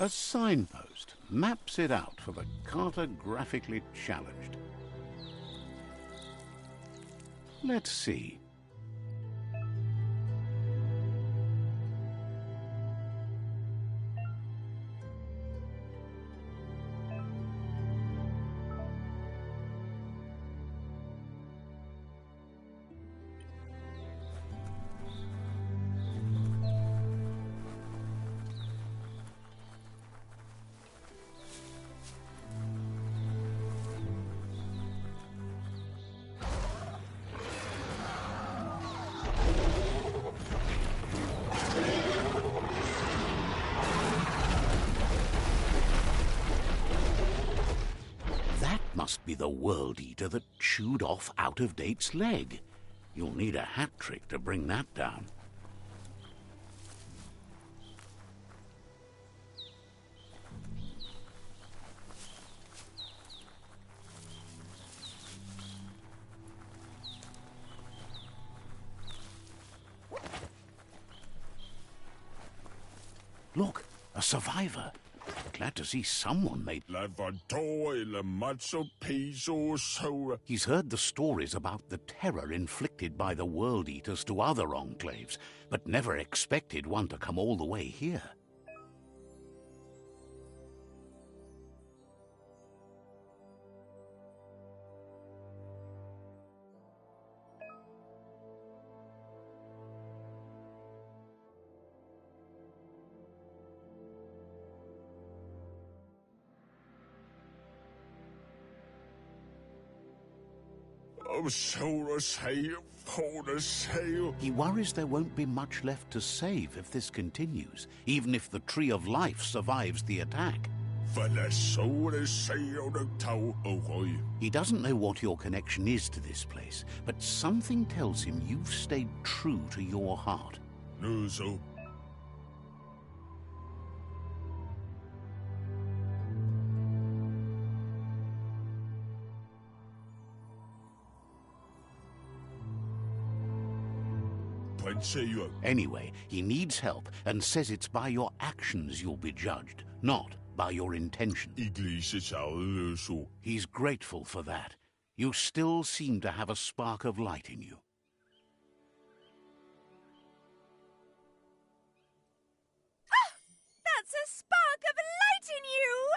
A signpost maps it out for the cartographically challenged. Let's see. Must be the World Eater that chewed off Out-of-Date's leg. You'll need a hat trick to bring that down. Look, a survivor. Glad to see someone made... He's heard the stories about the terror inflicted by the World Eaters to other enclaves, but never expected one to come all the way here. He worries there won't be much left to save if this continues, even if the Tree of Life survives the attack. He doesn't know what your connection is to this place, but something tells him you've stayed true to your heart. Anyway, he needs help and says it's by your actions you'll be judged, not by your intention. He's grateful for that. You still seem to have a spark of light in you. That's a spark of light in you!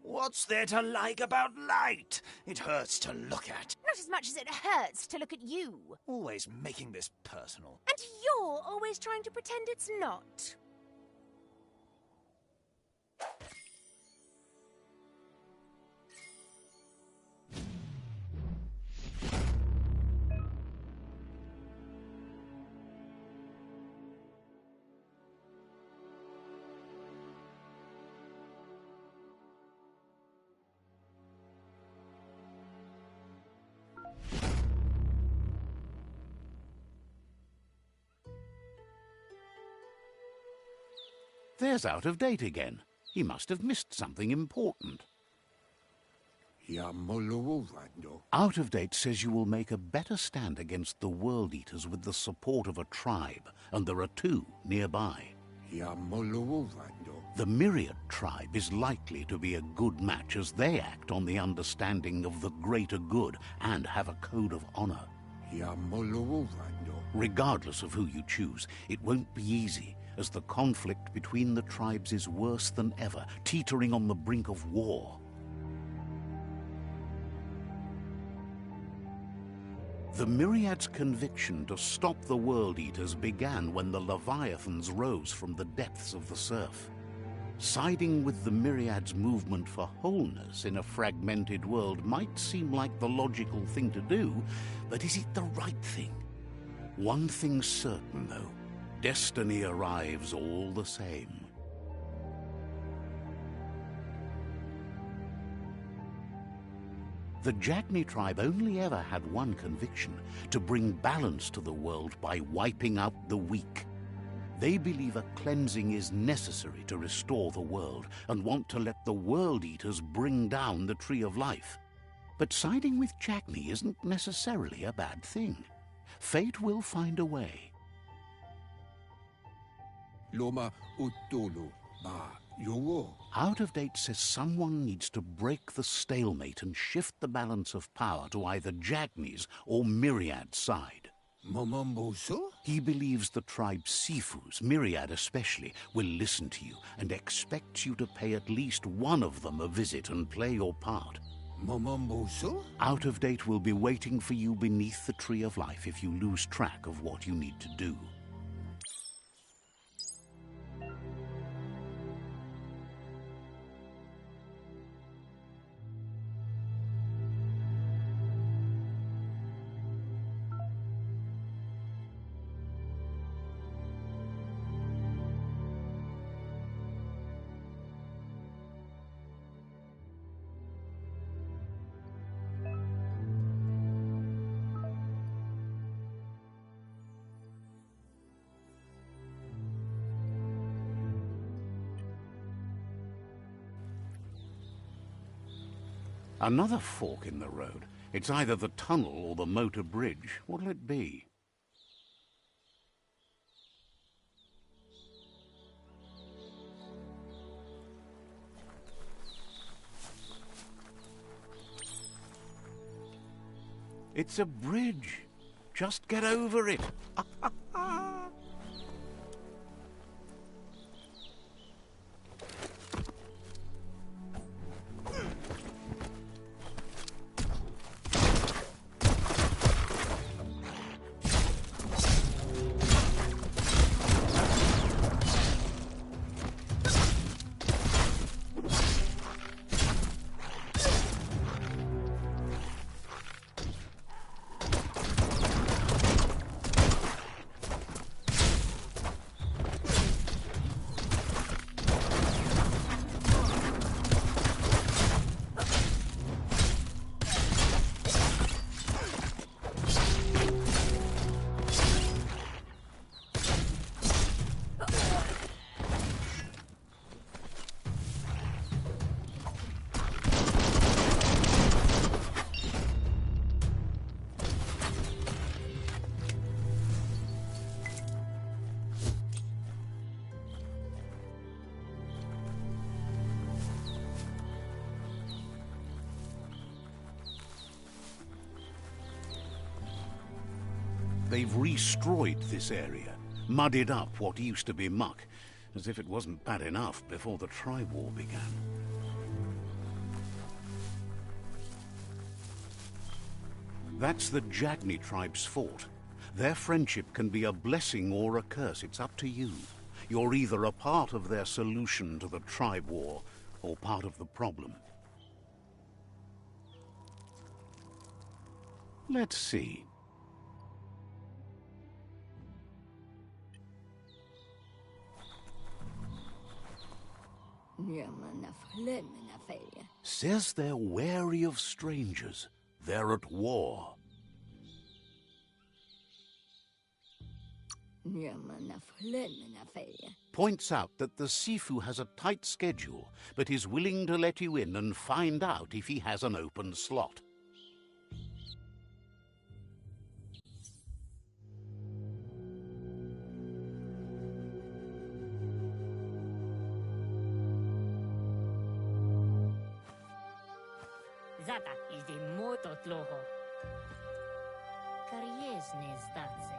What's there to like about light? It hurts to look at. Not as much as it hurts to look at you. Always making this personal. And you're always trying to pretend it's not. There's Out-of-Date again. He must have missed something important. Out-of-Date says you will make a better stand against the World Eaters with the support of a tribe, and there are two nearby. The Myriad tribe is likely to be a good match as they act on the understanding of the greater good and have a code of honor. Regardless of who you choose, it won't be easy, as the conflict between the tribes is worse than ever, teetering on the brink of war. The Myriad's conviction to stop the World Eaters began when the Leviathans rose from the depths of the surf. Siding with the Myriad's movement for wholeness in a fragmented world might seem like the logical thing to do, but is it the right thing? One thing's certain, though. Destiny arrives all the same. The Jagni tribe only ever had one conviction: to bring balance to the world by wiping out the weak. They believe a cleansing is necessary to restore the world and want to let the World Eaters bring down the Tree of Life. But siding with Jagni isn't necessarily a bad thing. Fate will find a way. Loma utulu ba yogo. Out of Date says someone needs to break the stalemate and shift the balance of power to either Jagni's or Myriad's side. Momomboso? He believes the tribe Sifus, Myriad especially, will listen to you and expects you to pay at least one of them a visit and play your part. Momomboso? Out of Date will be waiting for you beneath the Tree of Life if you lose track of what you need to do. Another fork in the road. It's either the tunnel or the motor bridge. What'll it be? It's a bridge. Just get over it. They've restroyed this area, muddied up what used to be muck, as if it wasn't bad enough before the tribe war began. That's the Jagni tribe's fort. Their friendship can be a blessing or a curse. It's up to you. You're either a part of their solution to the tribe war or part of the problem. Let's see. Says they're wary of strangers. They're at war. Points out that the Sifu has a tight schedule, but is willing to let you in and find out if he has an open slot. Zata is the moto tloho. Karyezne zdace.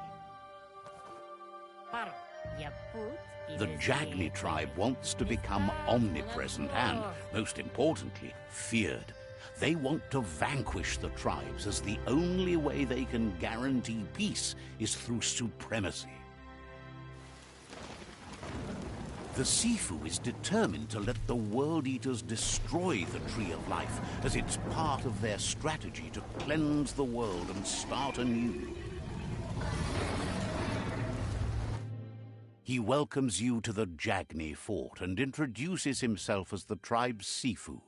Paro, yaput. The Jagni tribe wants to become omnipresent and, most importantly, feared. They want to vanquish the tribes, as the only way they can guarantee peace is through supremacy. The Sifu is determined to let the World Eaters destroy the Tree of Life, as it's part of their strategy to cleanse the world and start anew. He welcomes you to the Jagni fort and introduces himself as the tribe's Sifu.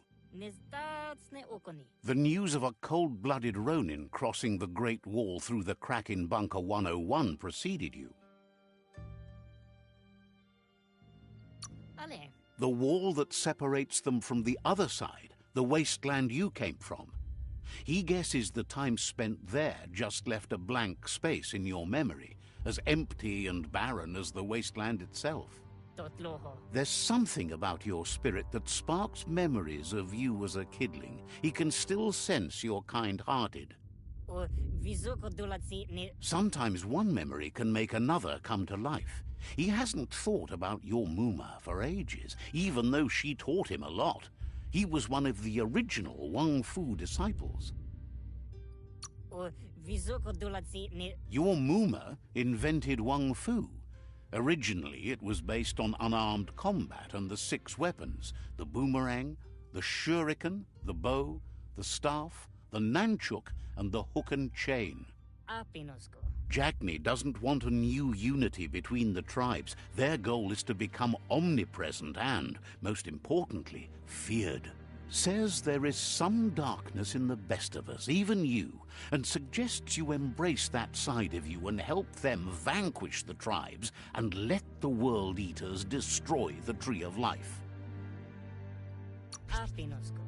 The news of a cold-blooded Ronin crossing the Great Wall through the crack in Bunker 101 preceded you. The wall that separates them from the other side, the wasteland you came from. He guesses the time spent there just left a blank space in your memory, as empty and barren as the wasteland itself. totloho. There's something about your spirit that sparks memories of you as a kidling. He can still sense you're kind-hearted. O visoko dolatsi ne Sometimes one memory can make another come to life. He hasn't thought about your Muma for ages, even though she taught him a lot. He was one of the original Wang Fu disciples. o visoko dolatsi ne Your Muma invented Wang Fu. Originally, it was based on unarmed combat and the 6 weapons: the boomerang, the shuriken, the bow, the staff, the nunchuk, and the hook and chain. apinosko. Jagni doesn't want a new unity between the tribes. Their goal is to become omnipresent and, most importantly, feared. Says there is some darkness in the best of us, even you, and suggests you embrace that side of you and help them vanquish the tribes and let the World Eaters destroy the Tree of Life. Apinosko.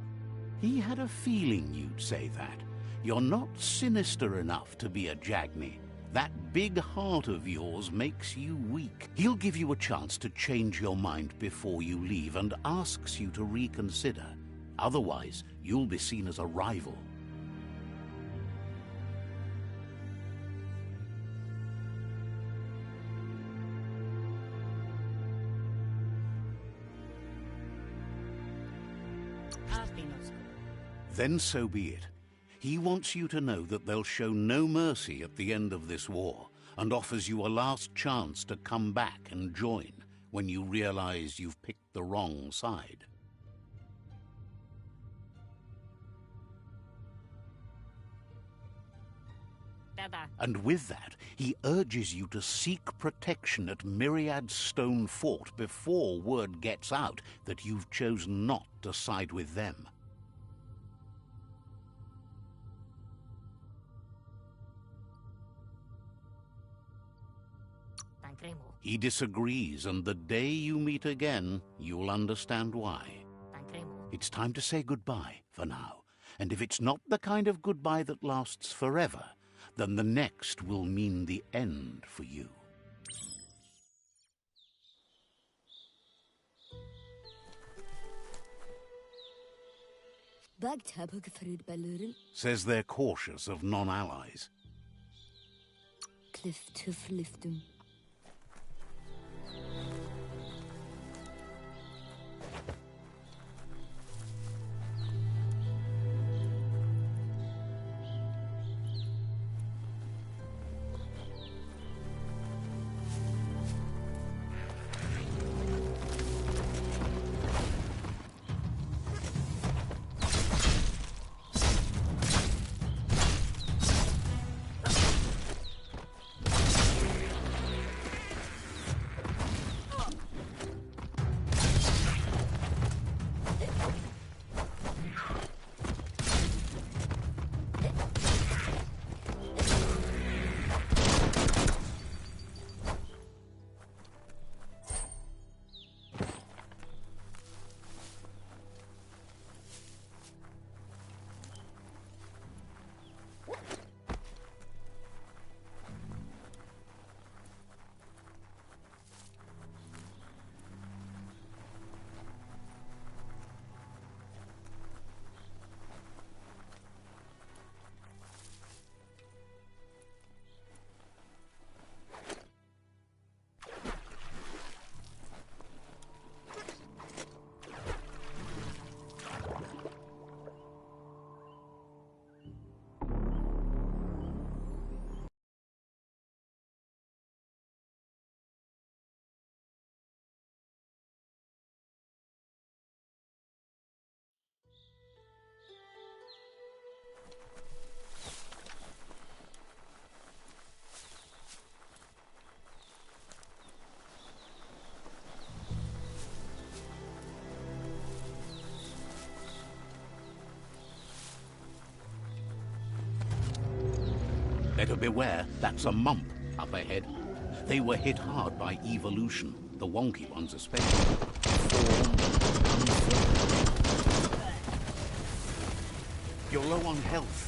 He had a feeling you'd say that. You're not sinister enough to be a Jagni. That big heart of yours makes you weak. He'll give you a chance to change your mind before you leave and asks you to reconsider. Otherwise, you'll be seen as a rival. Apinosko. Then so be it. He wants you to know that they'll show no mercy at the end of this war, and offers you a last chance to come back and join when you realize you've picked the wrong side. Dada. And with that, he urges you to seek protection at Myriad Stone Fort before word gets out that you've chosen not to side with them. Tancremo. He disagrees, and the day you meet again, you'll understand why. Tancremo. It's time to say goodbye for now. And if it's not the kind of goodbye that lasts forever, then the next will mean the end for you. Says they're cautious of non-allies. Cliff tuff liftum. Better beware, that's a mump up ahead. They were hit hard by evolution, the wonky ones especially. You're low on health.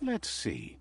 Let's see.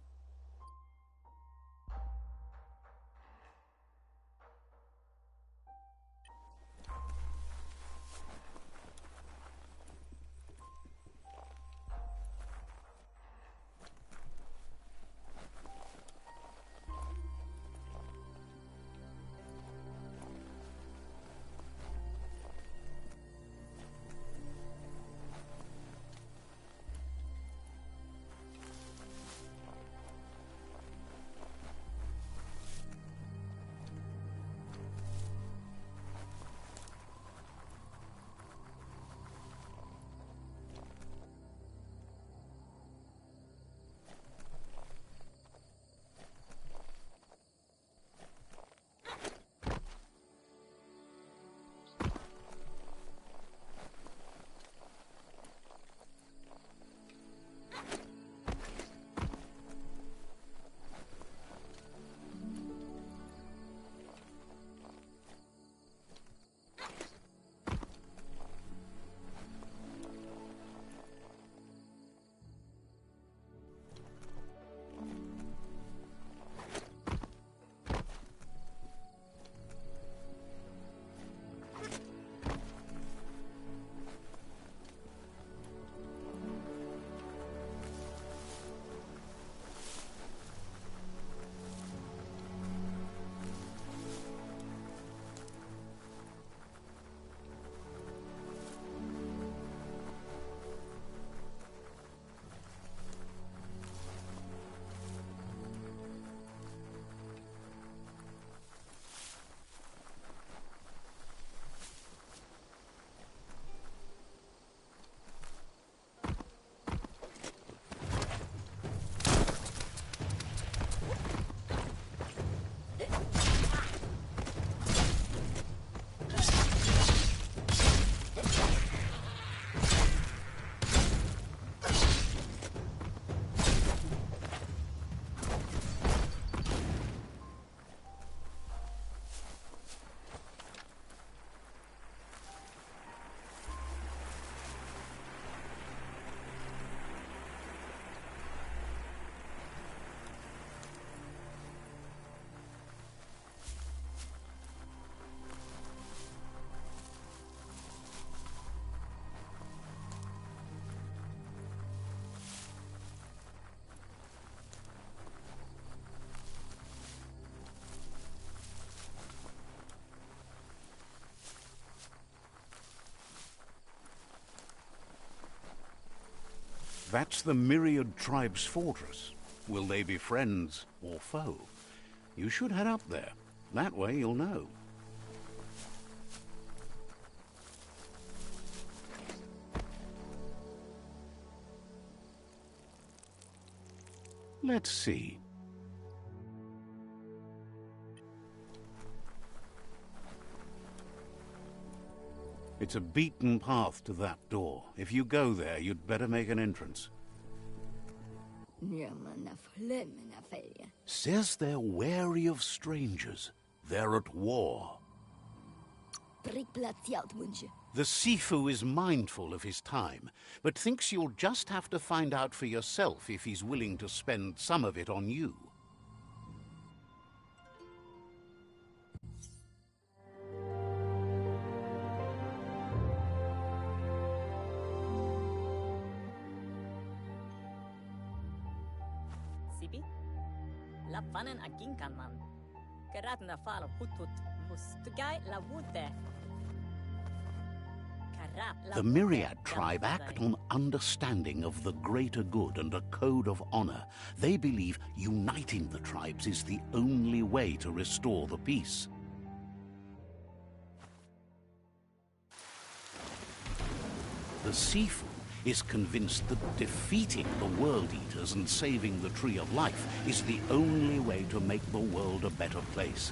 That's the Myriad Tribe's fortress. Will they be friends or foe? You should head up there. That way you'll know. Let's see. It's a beaten path to that door. If you go there, you'd better make an entrance. Says they're wary of strangers. They're at war. The Sifu is mindful of his time, but thinks you'll just have to find out for yourself if he's willing to spend some of it on you. Sipi? Lapvanen aginkanman. Karatna fal hutut mustugai la wute. The Myriad tribe act on understanding of the greater good and a code of honor. They believe uniting the tribes is the only way to restore the peace. The Sifu is convinced that defeating the World Eaters and saving the Tree of Life is the only way to make the world a better place.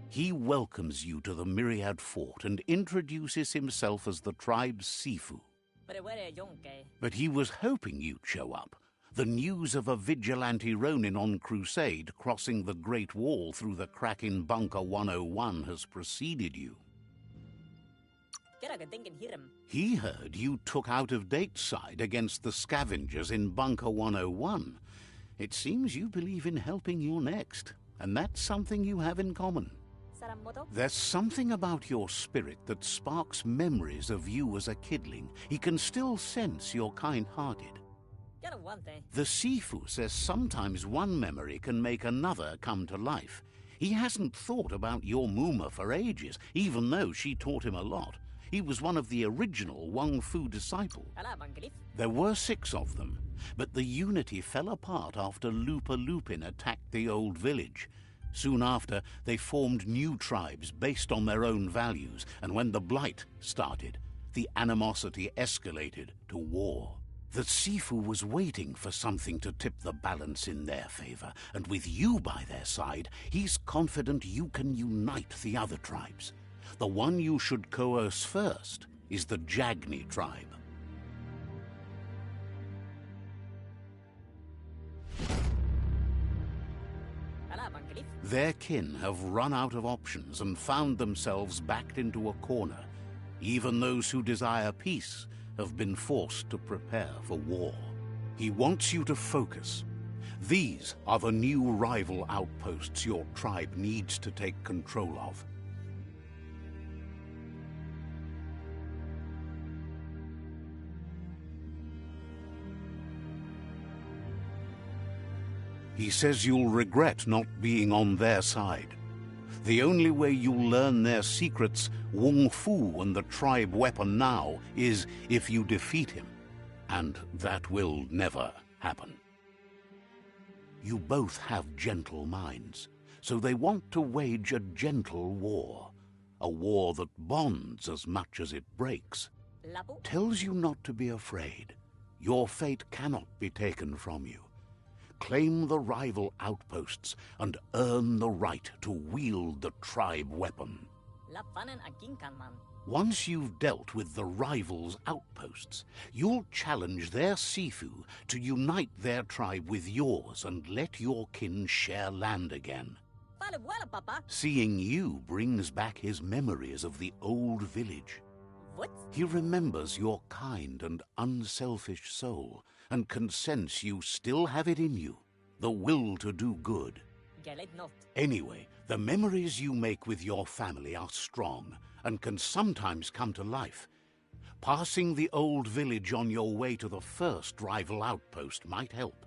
He welcomes you to the Myriad Fort and introduces himself as the tribe's Sifu. But he was hoping you'd show up. The news of a vigilante Ronin on crusade crossing the Great Wall through the crack in Bunker 101 has preceded you. Keragadinkin hirim. He heard you took out-of-date side against the scavengers in Bunker 101. It seems you believe in helping your next, and that's something you have in common. Saramoto? There's something about your spirit that sparks memories of you as a kidling. He can still sense you're kind-hearted. Garawante. The Sifu says sometimes one memory can make another come to life. He hasn't thought about your Muma for ages, even though she taught him a lot. He was one of the original Wang Fu disciples. Alabangrif. There were 6 of them, but the unity fell apart after Lupa Lupin attacked the old village. Soon after, they formed new tribes based on their own values, and when the Blight started, the animosity escalated to war. The Sifu was waiting for something to tip the balance in their favor, and with you by their side, he's confident you can unite the other tribes. The one you should coerce first is the Jagni tribe. Alabangrif. Their kin have run out of options and found themselves backed into a corner. Even those who desire peace have been forced to prepare for war. He wants you to focus. These are the new rival outposts your tribe needs to take control of. He says you'll regret not being on their side. The only way you'll learn their secrets, Wung Fu and the tribe weapon now, is if you defeat him. And that will never happen. You both have gentle minds, so they want to wage a gentle war. A war that bonds as much as it breaks. Labu. Tells you not to be afraid. Your fate cannot be taken from you. Claim the rival outposts and earn the right to wield the tribe weapon. Lafanen aginkanman. Once you've dealt with the rivals' outposts, you'll challenge their Sifu to unite their tribe with yours and let your kin share land again. Fale papa. Seeing you brings back his memories of the old village. What? He remembers your kind and unselfish soul and can sense you still have it in you, the will to do good. Gelet not. Anyway, the memories you make with your family are strong and can sometimes come to life. Passing the old village on your way to the first rival outpost might help.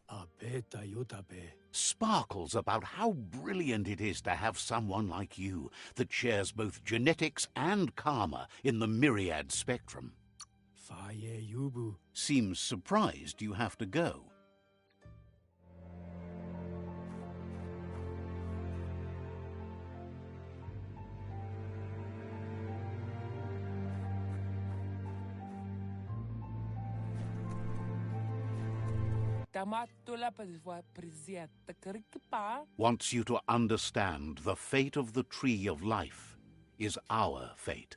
Abeta yotabe. Sparkles about how brilliant it is to have someone like you that shares both genetics and karma in the myriad spectrum. Faye yubu. Seems surprised you have to go. Wants you to understand the fate of the tree of life is our fate.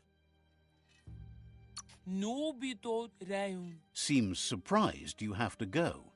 Seems surprised you have to go.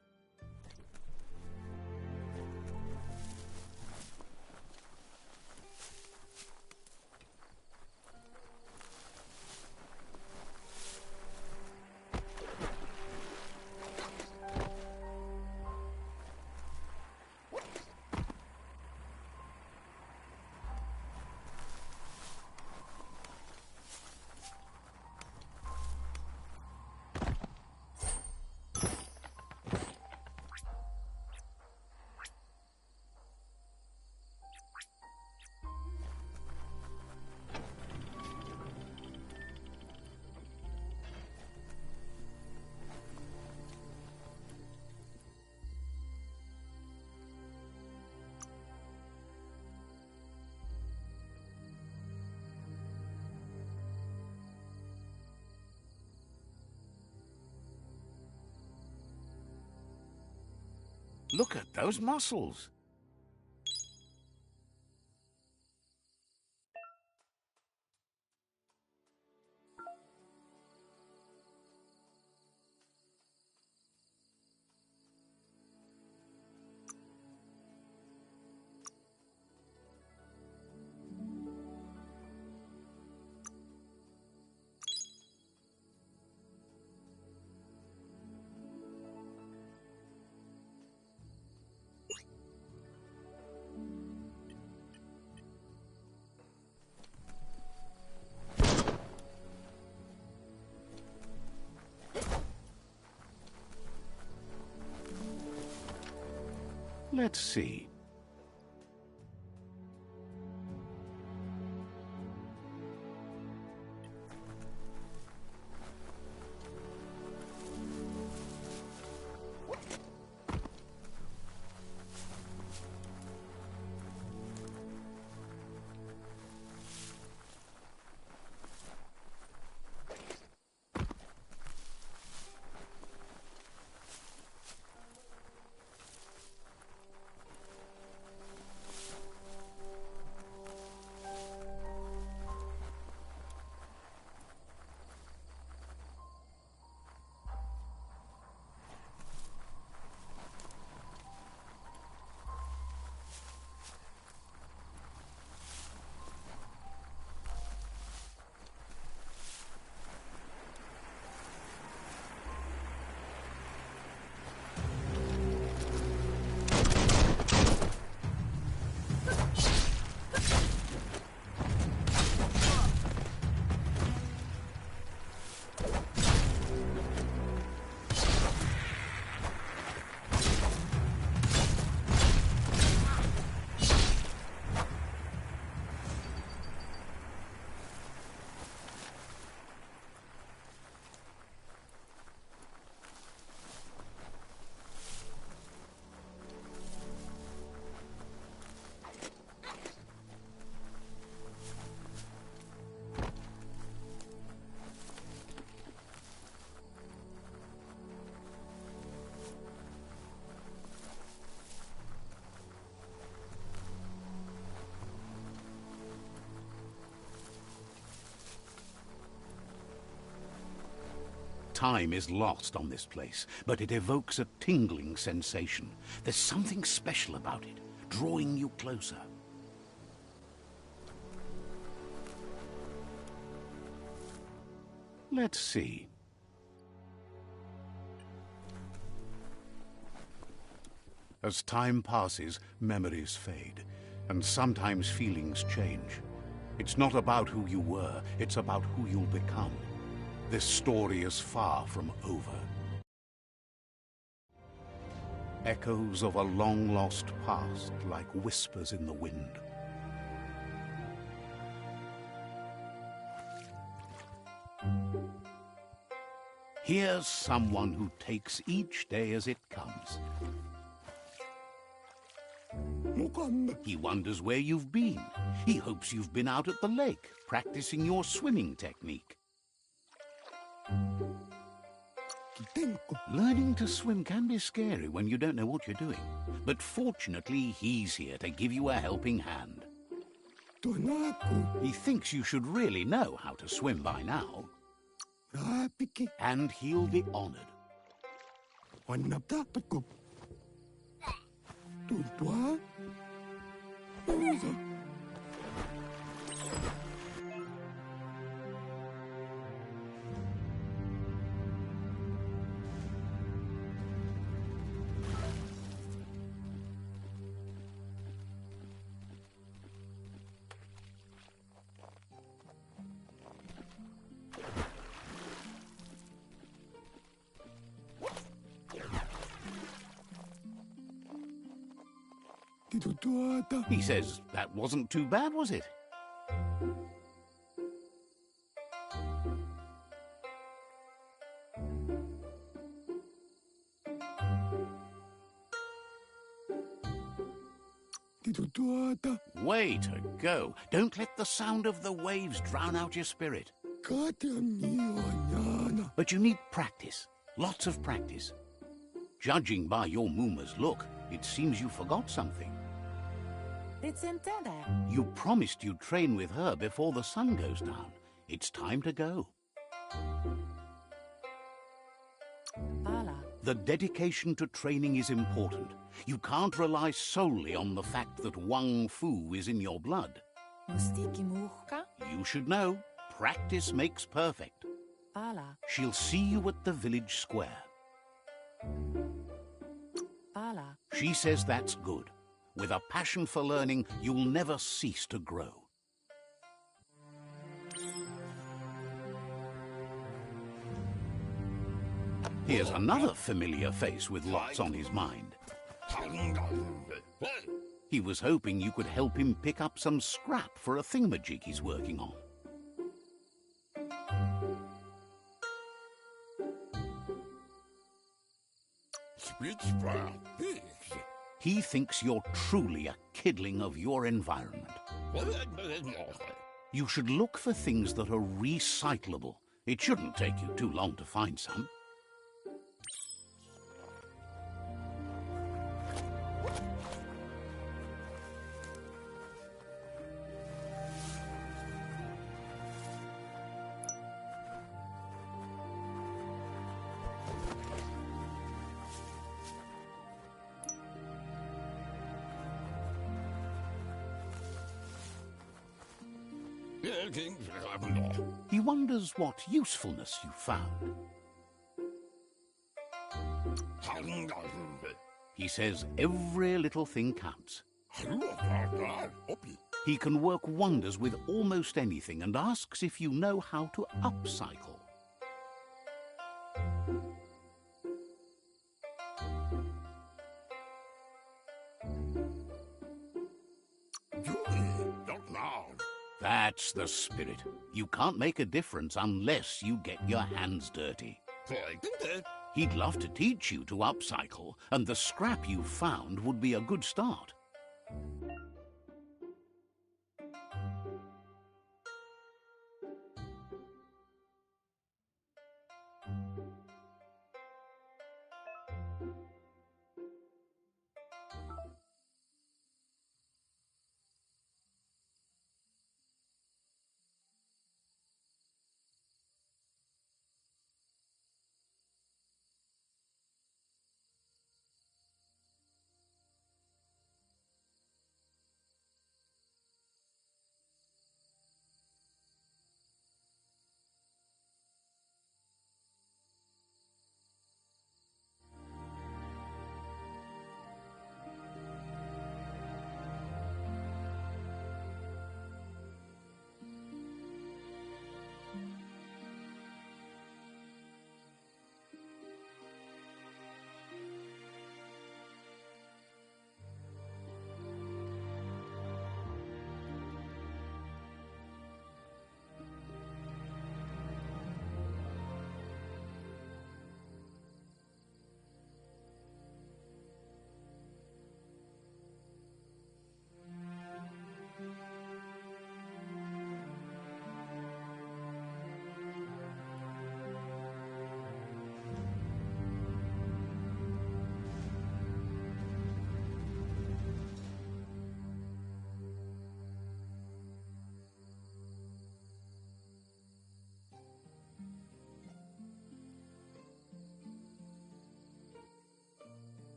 Look at those muscles. Let's see. Time is lost on this place, but it evokes a tingling sensation. There's something special about it, drawing you closer. Let's see. As time passes, memories fade, and sometimes feelings change. It's not about who you were, it's about who you'll become. This story is far from over. Echoes of a long-lost past, like whispers in the wind. Here's someone who takes each day as it comes. He wonders where you've been. He hopes you've been out at the lake, practicing your swimming technique. Learning to swim can be scary when you don't know what you're doing. But fortunately, he's here to give you a helping hand. He thinks you should really know how to swim by now. And he'll be honored. He says that wasn't too bad, was it? Way to go. Don't let the sound of the waves drown out your spirit. But you need practice. Lots of practice. Judging by your Mooma's look, it seems you forgot something. You promised you'd train with her before the sun goes down. It's time to go. The dedication to training is important. You can't rely solely on the fact that Wang Fu is in your blood. You should know, practice makes perfect. She'll see you at the village square. She says that's good. With a passion for learning, you'll never cease to grow. Here's another familiar face with lots on his mind. He was hoping you could help him pick up some scrap for a thingamajig he's working on. He thinks you're truly a kidling of your environment. You should look for things that are recyclable. It shouldn't take you too long to find some. He wonders what usefulness you found. He says every little thing counts. He can work wonders with almost anything and asks if you know how to upcycle. That's the spirit. You can't make a difference unless you get your hands dirty. He'd love to teach you to upcycle, and the scrap you found would be a good start.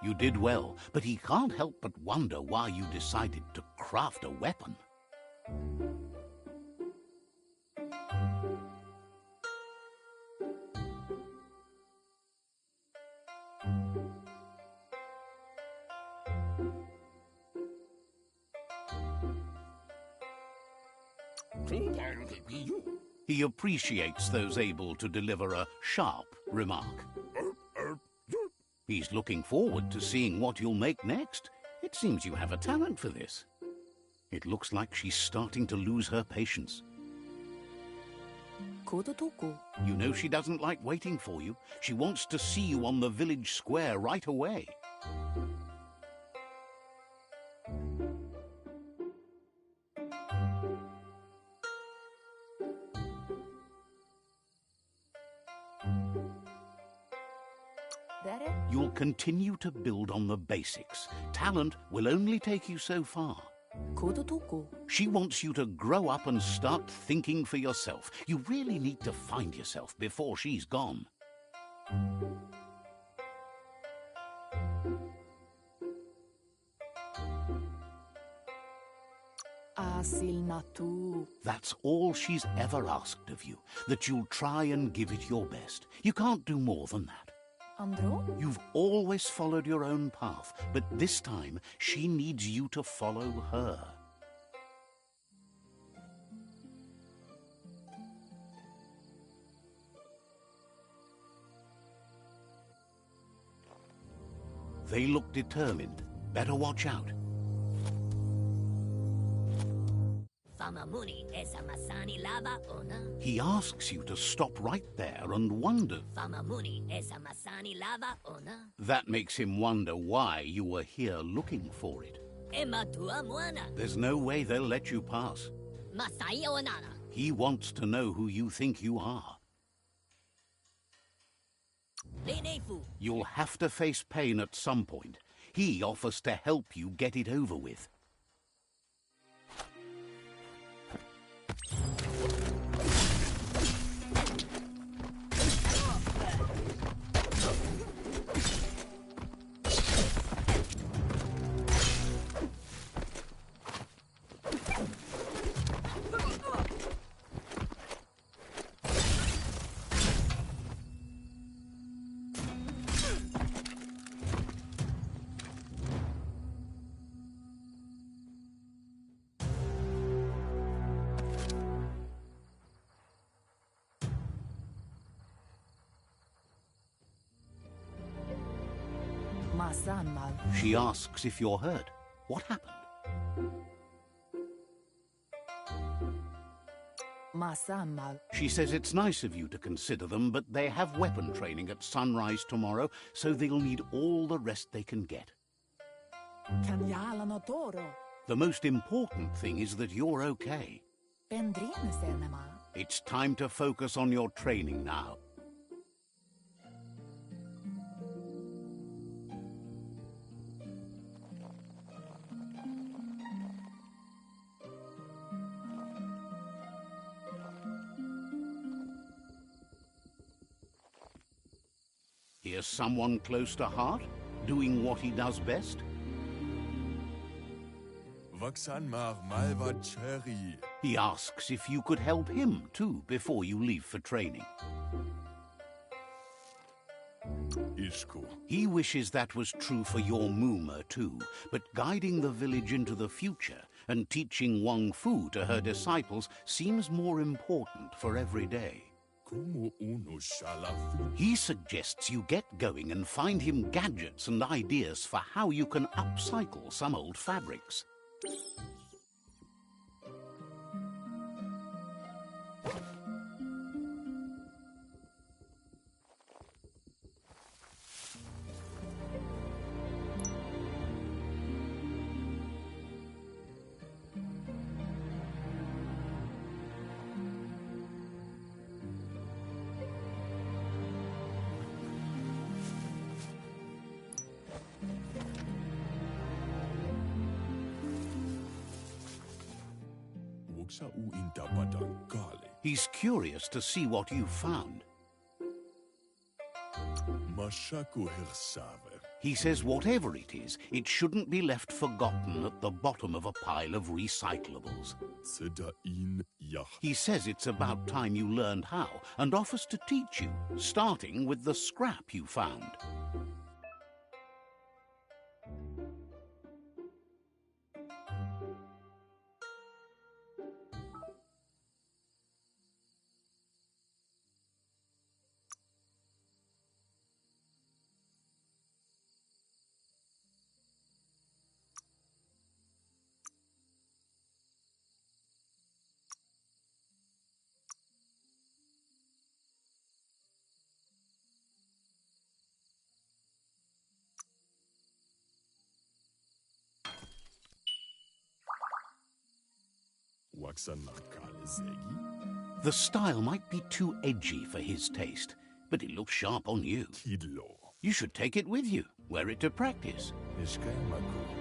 You did well, but he can't help but wonder why you decided to craft a weapon. He appreciates those able to deliver a sharp remark. He's looking forward to seeing what you'll make next. It seems you have a talent for this. It looks like she's starting to lose her patience. You know she doesn't like waiting for you. She wants to see you on the village square right away. You'll continue to build on the basics. Talent will only take you so far. She wants you to grow up and start thinking for yourself. You really need to find yourself before she's gone. That's all she's ever asked of you, that you'll try and give it your best. You can't do more than that. You've always followed your own path, but this time she needs you to follow her. They look determined. Better watch out. He asks you to stop right there and wonder. That makes him wonder why you were here looking for it. There's no way they'll let you pass. He wants to know who you think you are. You'll have to face pain at some point. He offers to help you get it over with. She asks if you're hurt. What happened? She says it's nice of you to consider them, but they have weapon training at sunrise tomorrow, so they'll need all the rest they can get. The most important thing is that you're okay. It's time to focus on your training now. Here's someone close to heart, doing what he does best. He asks if you could help him too before you leave for training. He wishes that was true for your Mooma too, but guiding the village into the future and teaching Wang Fu to her disciples seems more important for every day. He suggests you get going and find him gadgets and ideas for how you can upcycle some old fabrics. He's curious to see what you've found. He says whatever it is, it shouldn't be left forgotten at the bottom of a pile of recyclables. He says it's about time you learned how and offers to teach you, starting with the scrap you found. The style might be too edgy for his taste, but it looks sharp on you. You should take it with you, wear it to practice.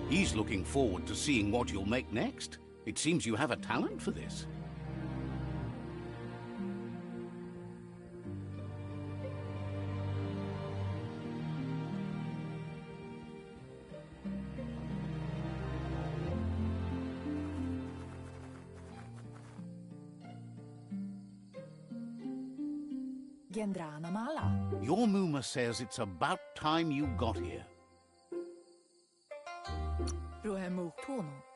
He's looking forward to seeing what you'll make next. It seems you have a talent for this. Your Muma says it's about time you got here.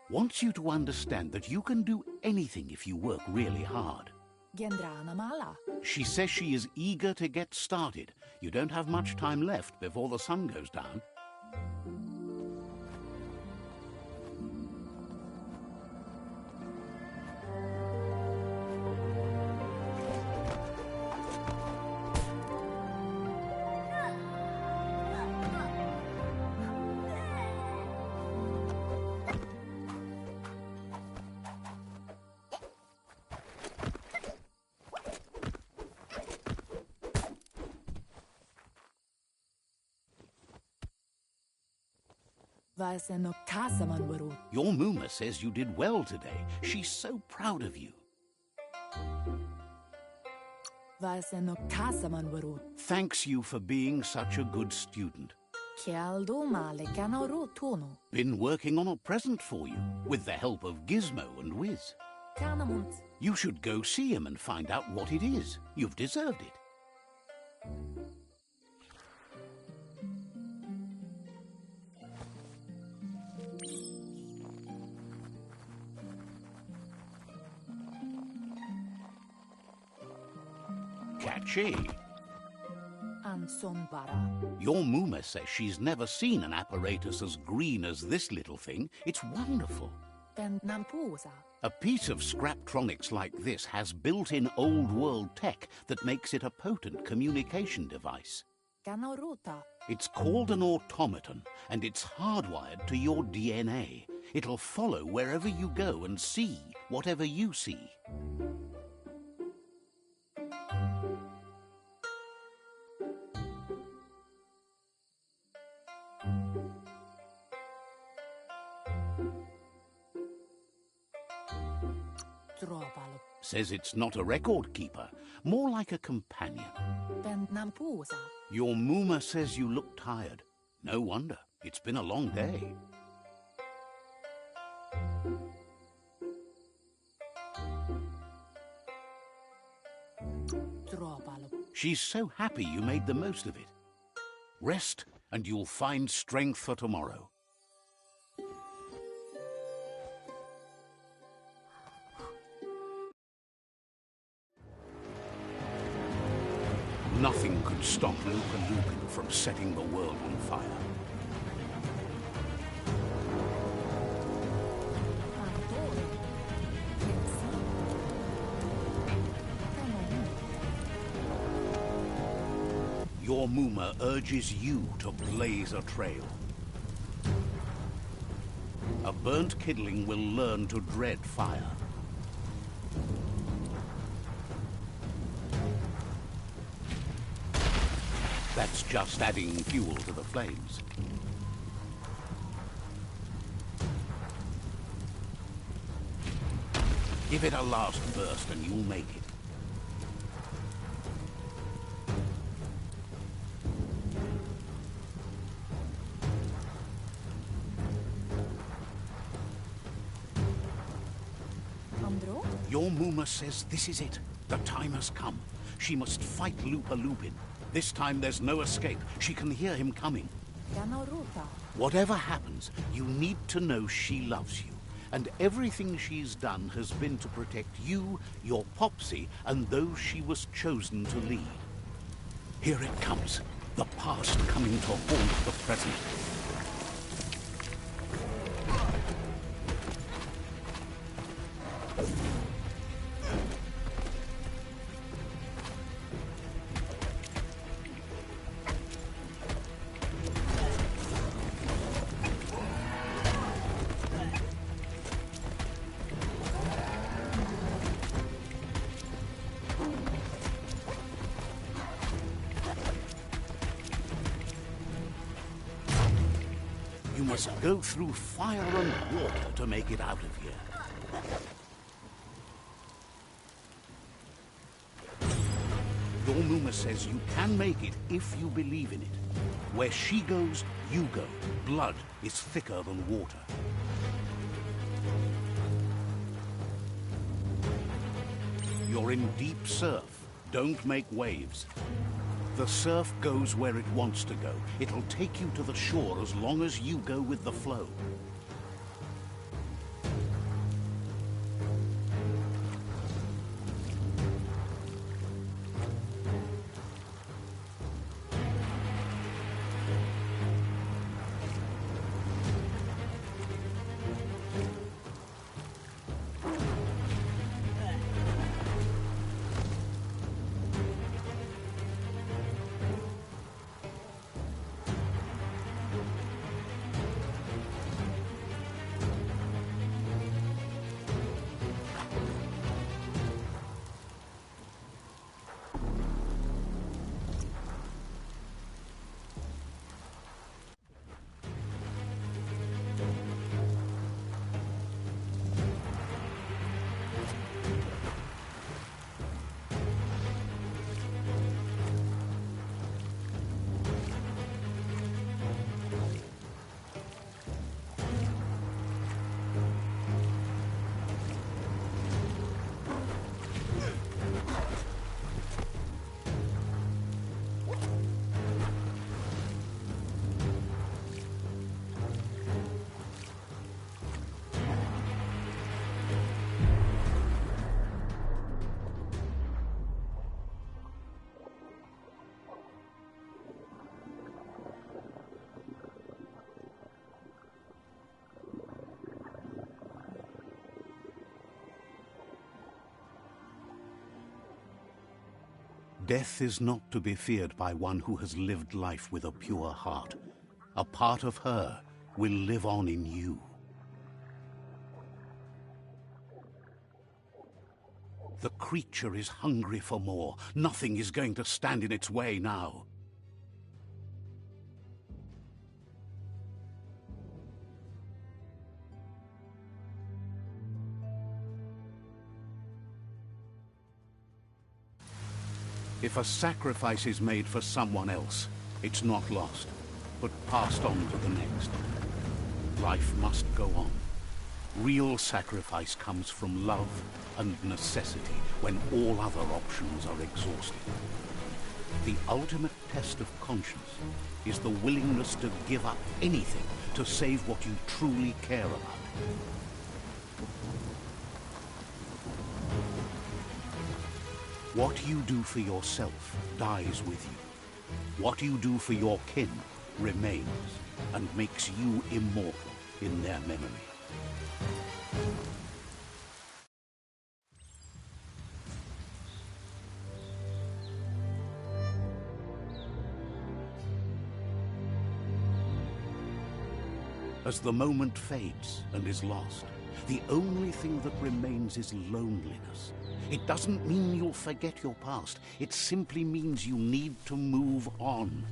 Wants you to understand that you can do anything if you work really hard. She says she is eager to get started. You don't have much time left before the sun goes down. Your Muma says you did well today. She's so proud of you. Thanks you for being such a good student. Been working on a present for you, with the help of Gizmo and Wiz. You should go see him and find out what it is. You've deserved it. Catchy. Your Muma says she's never seen an apparatus as green as this little thing. It's wonderful. A piece of Scraptronics like this has built-in old-world tech that makes it a potent communication device. It's called an automaton, and it's hardwired to your DNA. It'll follow wherever you go and see whatever you see. Says it's not a record keeper, more like a companion. Your Muma says you look tired. No wonder. It's been a long day. She's so happy you made the most of it. Rest, and you'll find strength for tomorrow. Nothing could stop Lupa Lupin from setting the world on fire. Your Muma urges you to blaze a trail. A burnt kidling will learn to dread fire. That's just adding fuel to the flames. Give it a last burst and you'll make it. Your Muma says this is it. The time has come. She must fight Lupa Lupin. This time there's no escape. She can hear him coming. Whatever happens, you need to know she loves you. And everything she's done has been to protect you, your Popsy, and those she was chosen to lead. Here it comes. The past coming to haunt the present. must go through fire and water to make it out of here. Dormuma says you can make it if you believe in it. Where she goes, you go. Blood is thicker than water. You're in deep surf. Don't make waves. The surf goes where it wants to go. It'll take you to the shore as long as you go with the flow. Death is not to be feared by one who has lived life with a pure heart. A part of her will live on in you. The creature is hungry for more. Nothing is going to stand in its way now. If a sacrifice is made for someone else, it's not lost, but passed on to the next. Life must go on. Real sacrifice comes from love and necessity when all other options are exhausted. The ultimate test of conscience is the willingness to give up anything to save what you truly care about. What you do for yourself dies with you. What you do for your kin remains and makes you immortal in their memory. As the moment fades and is lost, the only thing that remains is loneliness. It doesn't mean you'll forget your past. It simply means you need to move on.